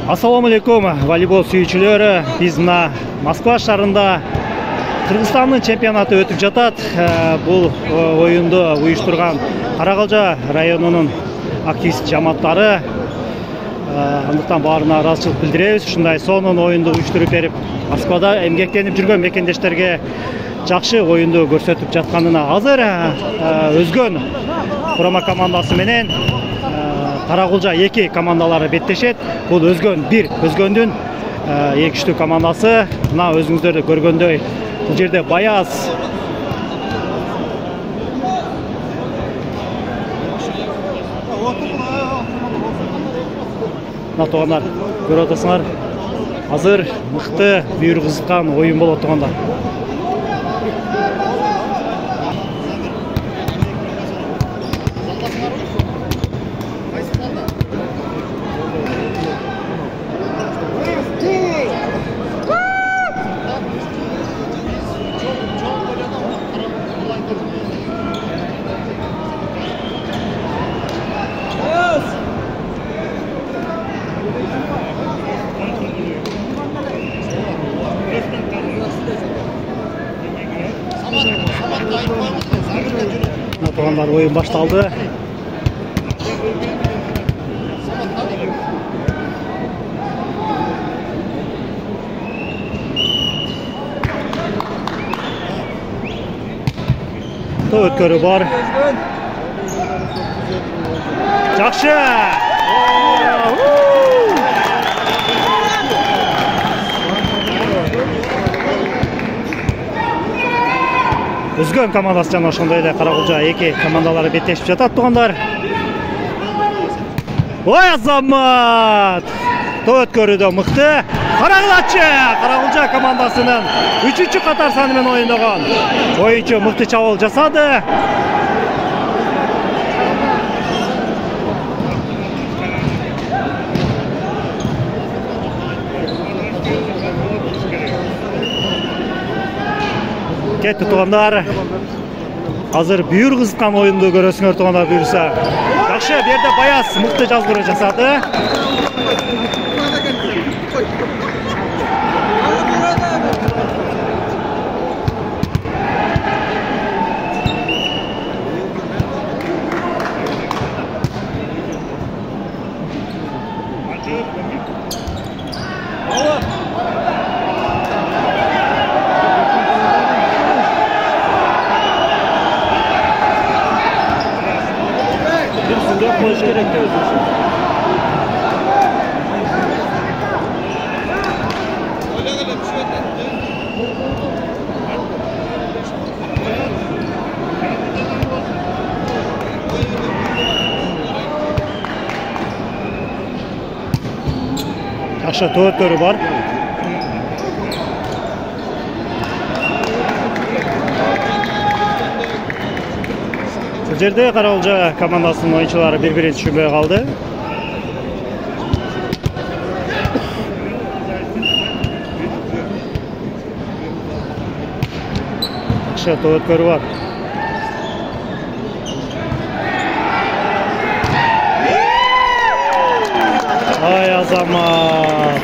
Assalamu alaikum волейбол сүйүүчүлөрү. Биз мына Москва шаарында Кыргызстандын чемпионаты өтүп жатат. Бул оюнду уюштурган Каракалжа районунун активист жамааттары. Андыктан баарына ыраазычылык билдиребиз. Ушундай сонун оюнду уюштуруп берип, Москвада эмгектенип жүргөн мекендештерге жакшы оюнду көрсөтүп жатканына азыр өзгөн курама командасы менен Каракалжа 2 командалары беттешет. Бул өзгөн 1, өзгөндүн 2-3 командасы. Мына өзүңүздөр көргөндөй бул жерде Баяз мына туугандар көрүп атасыңар. Азыр мыкты бүйүр кызыккан оюн болот туугандар. Tug'anlar o'yin boshlandi. O'tkörü bor. Yaxshi. Өзгөн командасы жана ошондой эле Каракалжа 2 командалары беттешип жатат туугандар. Ой Азамат! Өткөрүүдө мыкты. Каракалжа командасынын 3-чү катар саны менен оюндаган оюнчу мыкты чабуул жасады. Кетти туугандар. Азыр бүйүр кызыккан оюнду көрөсүңөр туугандар буюрса. Жакшы, бу жерде Баяз мыкты жазгыруу жасады. Koş gerek de özür. Aşağı tuğutları var. Bu жерде Каракалжа командасынын оюнчулары бири-бирин түшүнбөй калды. Акша өткөрүү бар. Ай Азамат.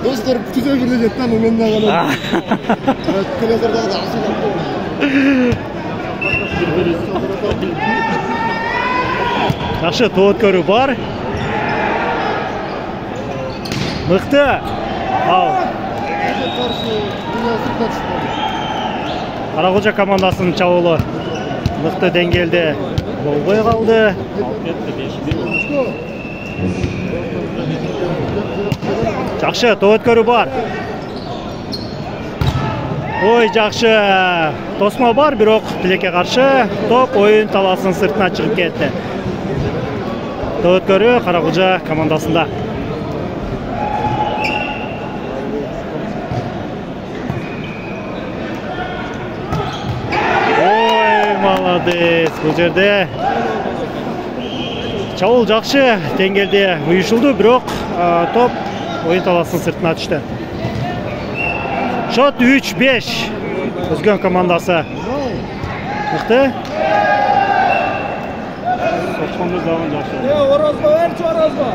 Dostlar güzel bir lan onunla kadar. Televizyonda da Yaxşı өткөрүү бар. Мыкты. Ал. Каракалжа командасынын чабуулу мыкты деңгээлде болбой калды. Жақшы, өткөрүү бар. Ой, жақшы. Тосмо бар, бирок тилекке каршы топ оюн таласынын сыртына чыгып кетти. Өткөрүү Каракалжа командасында. Ой, молодец. Бул жерде чабуул жакшы деңгээлде уюшулду, бирок топ oyun talasının sırtına düştü. Şot 3-5. Özgön командасы. Мықты. Соққанды жағын жақсы. Оразба, әрчі оразба.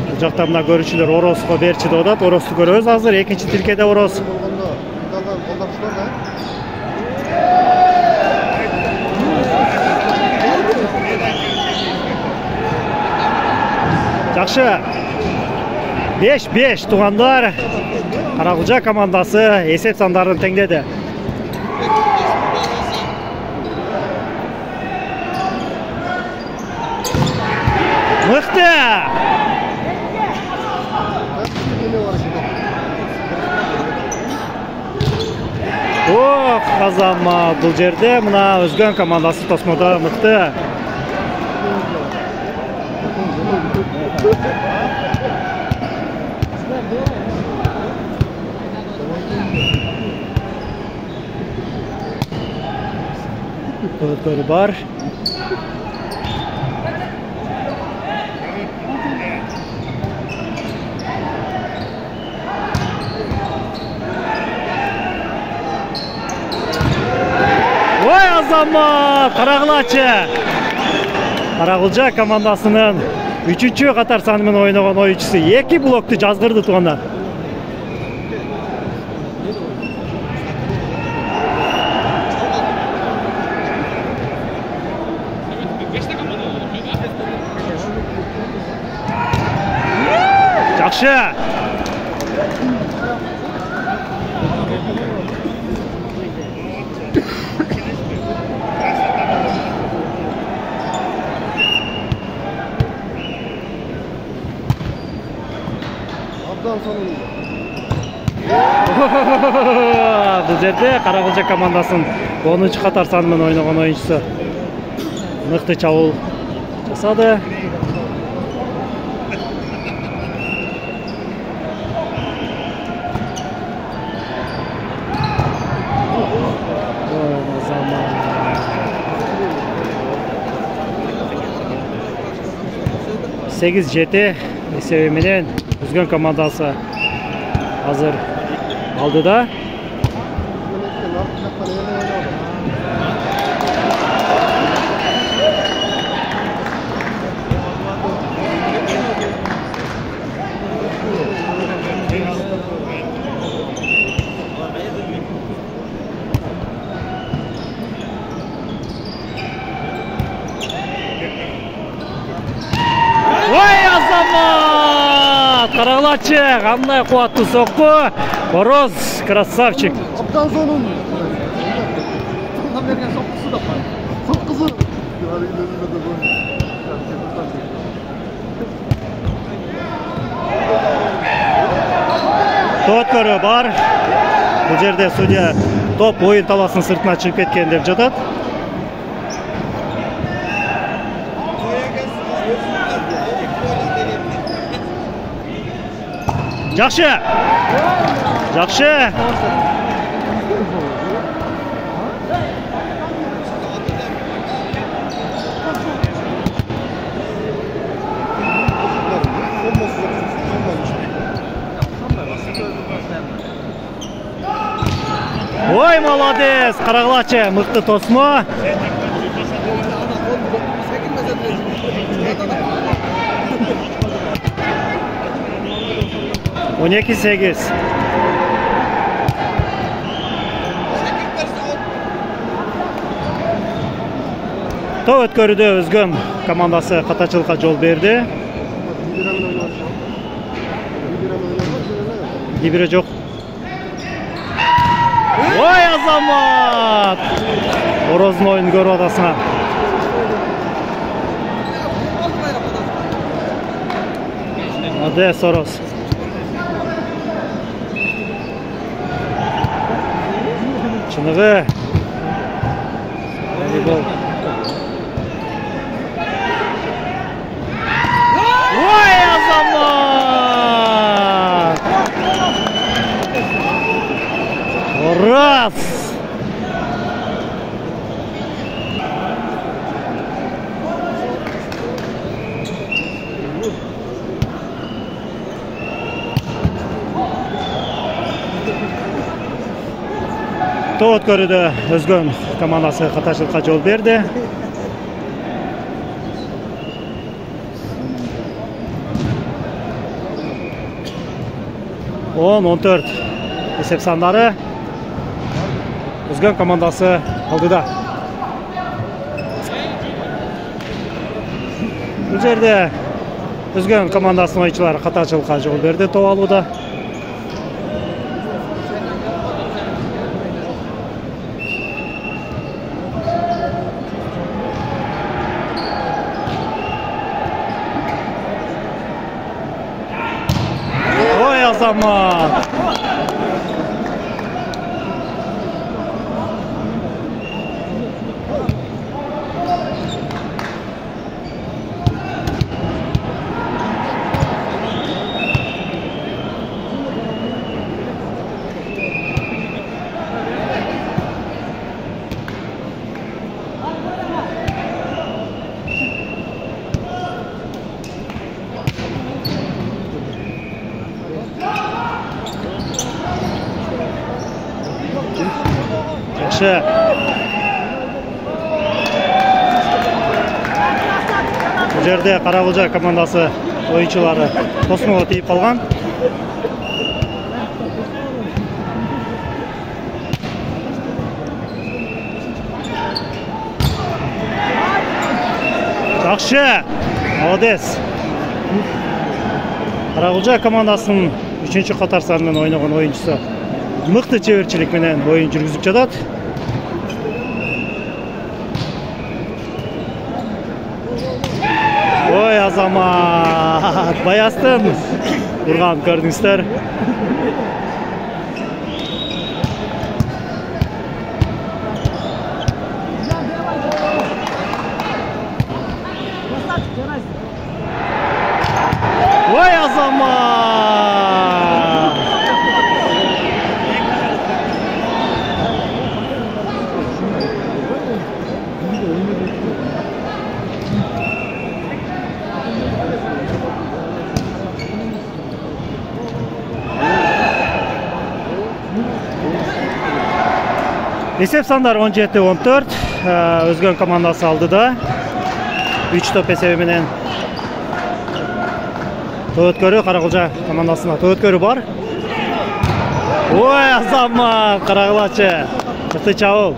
Бұл жақта мына көрушілер Орозға берчі деп отады. Орозды көрөбүз азыр. Экинчи тилкеде Ороз. Жақшы. 5-5 туғандар. Қарақұлжа командасы есеп сандарын теңдеді. Мықты! Ох, Азамат, бұл жерде мына Өзгөн командасы тосмода мықты. Ötkörü бар. Ой, Азамат, Қарақылачы. Қарақұлжа командасының 3-чү қатар санымен ойнаған ойыншысы 2 блокты жазғырды туғандар. Жақшы. Бұл жерде Қарақұлжа командасын 10-чы қатар санымен ойнаған ойыншысы мықты чабуыл жасады. Сегиз жети есебі менен Өзгөн командасы азыр алдыда. Қарақылачы, қандай қуатты соққы. Ороз, красавчик. Аптан соның берген соққысы да бар. Соққысы. Тоткөрі бар. Бұл жерде судья топ ойын таласын сыртына шығып кеткен деп жатады. Жақшы. Жақшы. Ой, молодец, Қарақылачы, мықты тосмо. On 2-8. Топ өткөрүдө Өзгөн командасы катачылыкка жол берди. Дибире жок. Ой, Азамат! Ороздун оюнун көрүп атасыңар. Молодец, Ороз. Чыныгы. Ой, Азамат! Раз! топ өткөрүүдө Өзгөн командасы катарчылыкка жол берди. Он 14 есеп сандары Өзгөн командасы алдыда. Бұл жерде Өзгөн командасының ойыншылары катарчылыкка жол берди топ алууда. Ой, Азамат! Yaxşı. Bu жерде Каракулжа командасы oyunçuları тосмого тийип калган. Жақсы. Молодец. Каракулжа командасынын 3-катар санынан ойногон oyuncusu мыкты чеберчилик менен oyun жүргүзүп жатат. Ой, Азамат! Баястын урган көрдүңүздөр. Ой, Азамат! Есеп сандар 17-14. Өзгөн командасы алдыда. 3 топ есеби менен топ өткөрүү Каракулжа командасына топ өткөрүү бар. Ой, Азамат, карагылачы. Чыкты чабыл.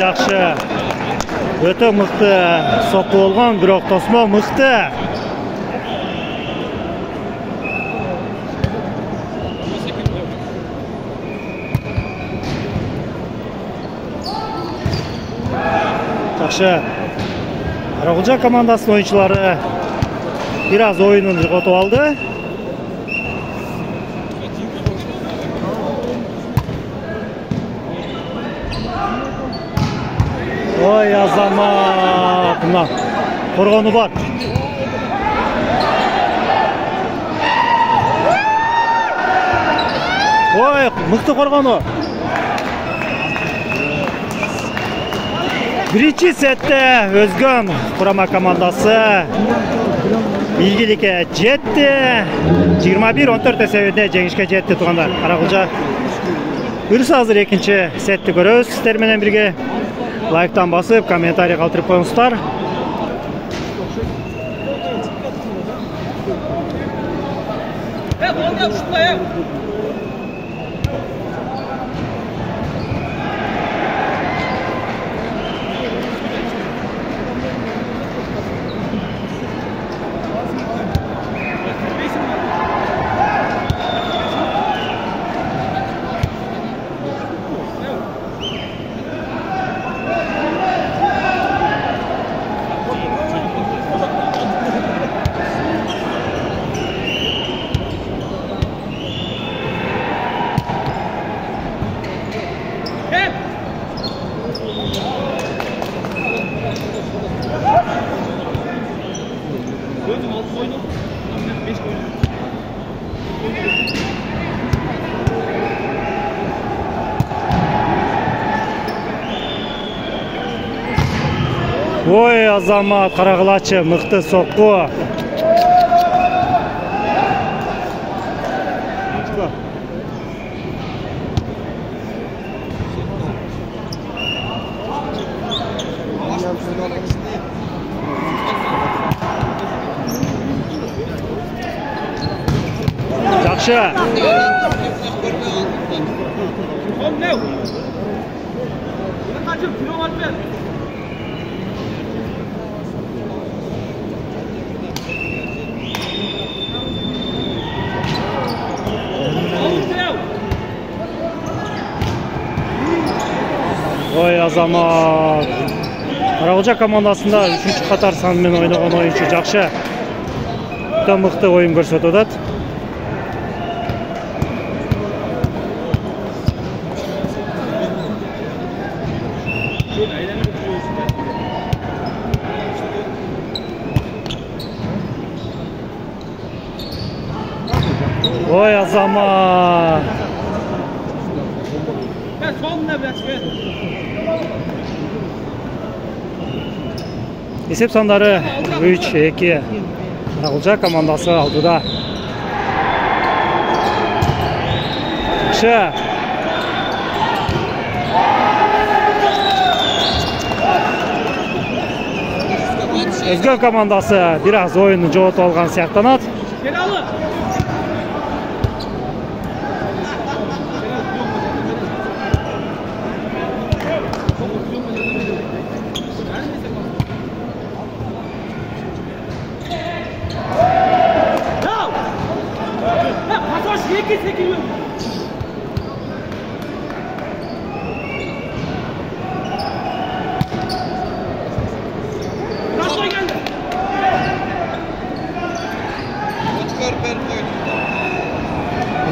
Жақшы. Өтө мыкты сокку болгон, бирок тосмо мыкты. Жақшы. Каракулжа командасынын oyuncuları biraz oyunun жоготуп алды. Ой, Азамат! Мына коргону бар. Ой, мыкты коргону. Биринчи сетте Өзгөн курама командасы ийгиликке жетти. 21-14 эсебинде жеңишке жетти туугандар. Каракулжа Үрүс азыр экинчи сетти көрөбүз сиздер менен бирге. Лайктан басып, комментарий калтырып коюңуздар. Ой, Азамат, Карагылачы, мыкты сокку. Жақшы. Ой, Азамат. Карагылжа командасында 3-чү катар санымен ойногон оюнчу жакшы. Өтө мыкты оюн көрсөтүп атат. Ой, Азамат. Есеп сандары 3-2. Карагылжа командасы алдыда. Жақшы. Өзгөн командасы бир аз оюнду жоготуп алган сыяктанат.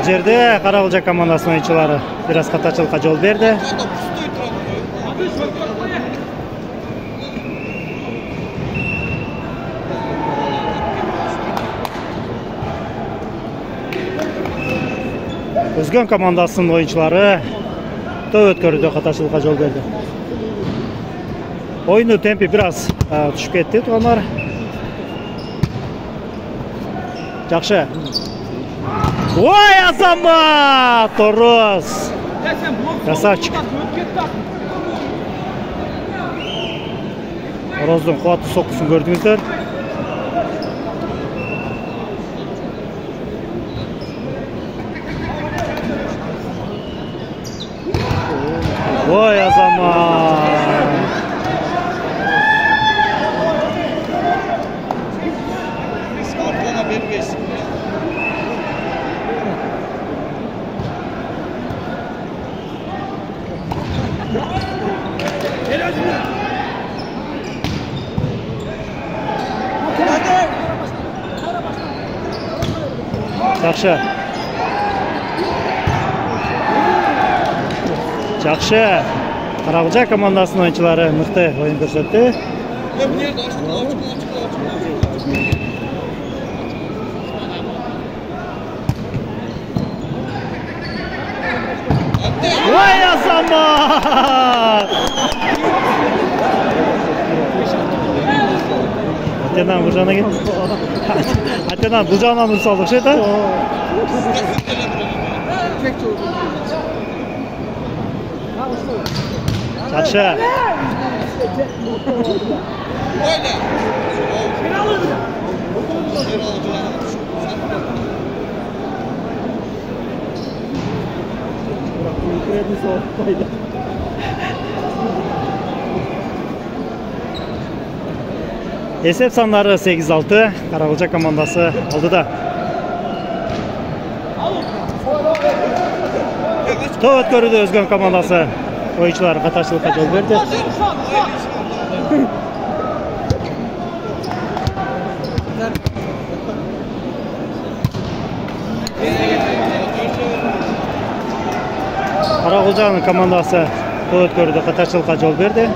Бұл жерде Карагылжа командасының ойыншылары бир аз катачылыкка жол берди. Өзгөн командасының ойынчылары топ өткөрүүдө катачылыкка жол берди. Oyunu tempi biraz düşüp ketти, туугандар. Жақшы. Ой, Азамат! Торос! Красавчик. Тороздун кубаттуу соккусун көрдүңүздөр. Ой, Азамат! Жақшы. Жақшы. Карагылжа командасының ойынчылары мыкты ойын көрсөттү. Ой, Азамат! Атенан бұл жағына кет. Атенан бұл жағынан ұрсалдық ше та? Жақшы. Есеп сандары 8-6. Карагылжа командасы алдыда. Топ өткөрүүдө өзгөн командасы oyuncular катачылыкка жол берди. Карагылжанын командасы топ өткөрүүдө катачылыкка жол берди.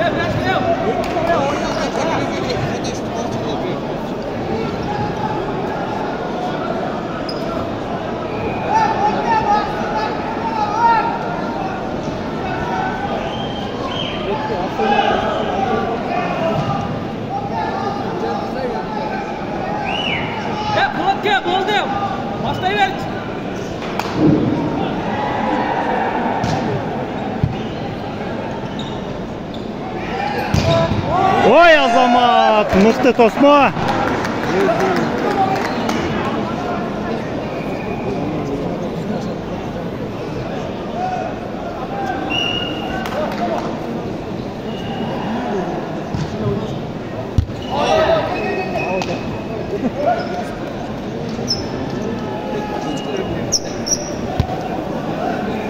Aka, bo'ldi. Boshlayver. Ой, Азамат, мықты тосмо.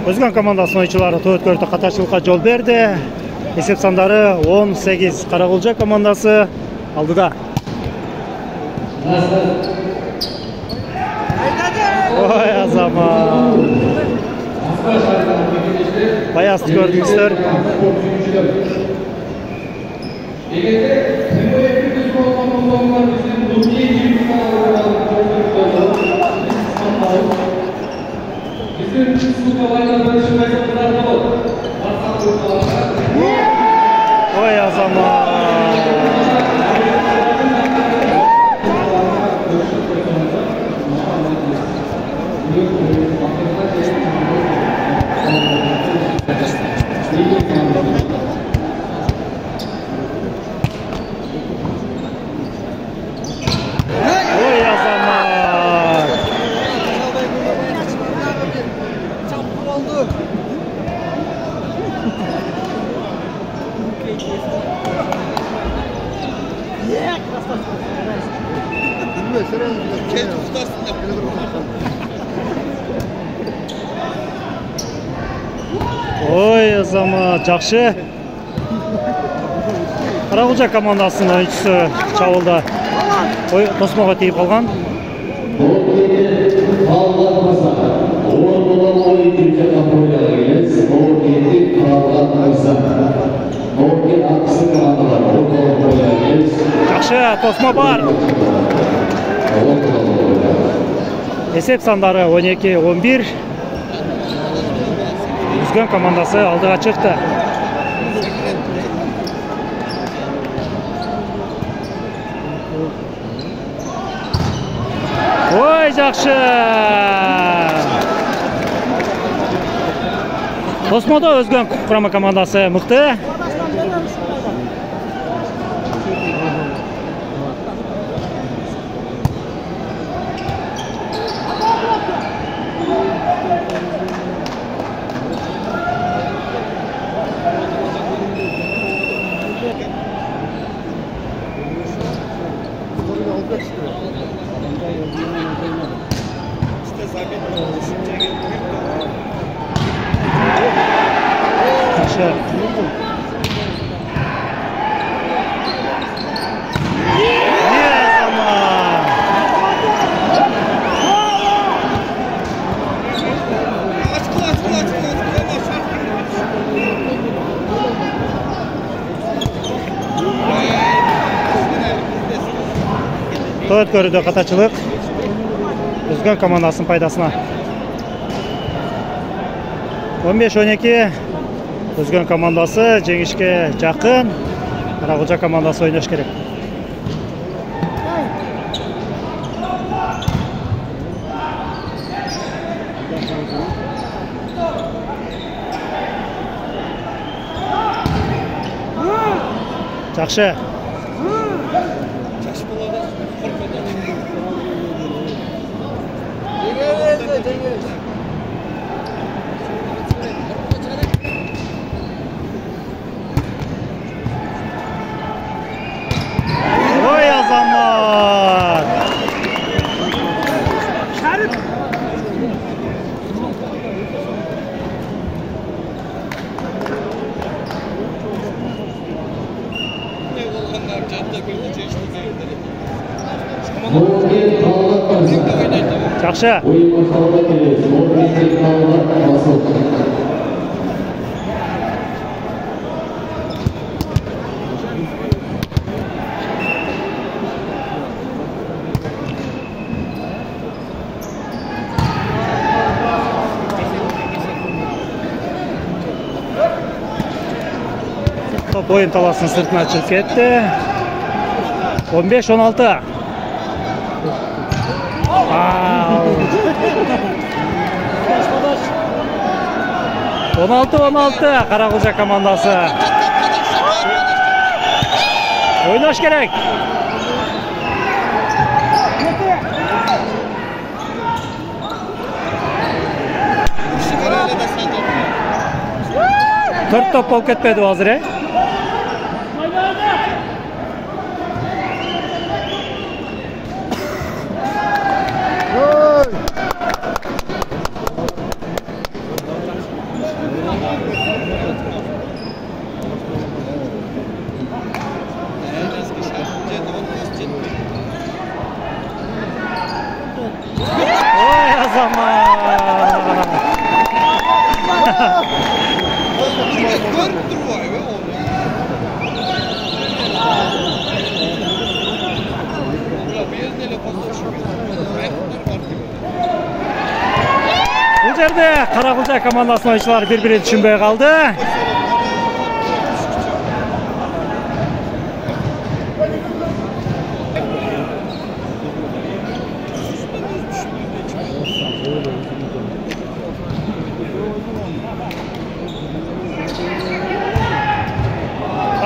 Өзгөн командасынын oyuncuları Тоөткөрдө катарчылыкка жол берди. Есеп сандары 18. Карагулжа командасы алдыда. Ой, Азамат. Баязды көрдүңүздөр. Ой, Азамат. Ой, Азамат. Ой, Азамат, жакшы. Карагулжа командасынын oyuncusu чабылда. Ой, тосмого тийип калган. Жакшы, тосмо бар. Есеп сандары 12-11. Үзгөн командасы алдыга чыкты. Ой, жакшы. Тосмодо өзгөн курама командасы мыкты. Тоөткөрдө катачылык өзгөн командасынын пайдасына. 15-12 өзгөн командасы жеңишке жакын. Карагулжа командасы ойнош керек. Жакшы. Ой, Азамат. Жакшы. Топ ойын таласының сыртына шығып кетті. 15-16. ...16-16 Каракулча командасы. Oynaş gerek. Dört top olup ketmedi hazır. Bu yerde Karagülce komandasının oyuncuları bir-birini düşünmeye kaldı.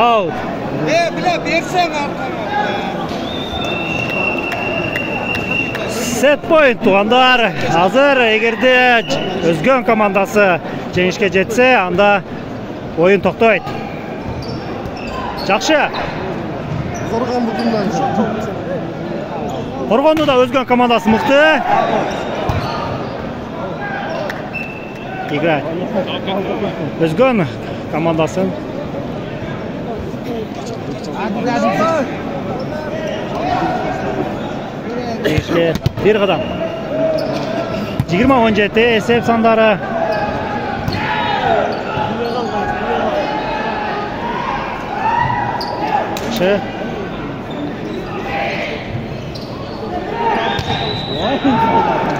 Out. Bile versen Set point tuğanlar hazır. Egerde Özgön komandası жеңишке жетсе, анда oyun toktaydı. Жақшы. Қорғанды да Özgön komandасы мықты. Играть. Özgön командасын. İşte bir kadam. 20-17 esep sandары.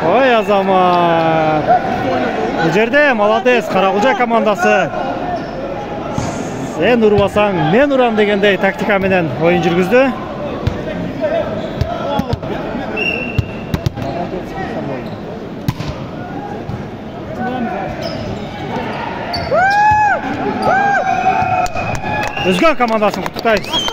Ой азамат. Bu жерде молодец Каракулча командасы. Sen urbasan, men uram degендей тактика менен oyun жүргүздү. Özgön komandasını kutlayız.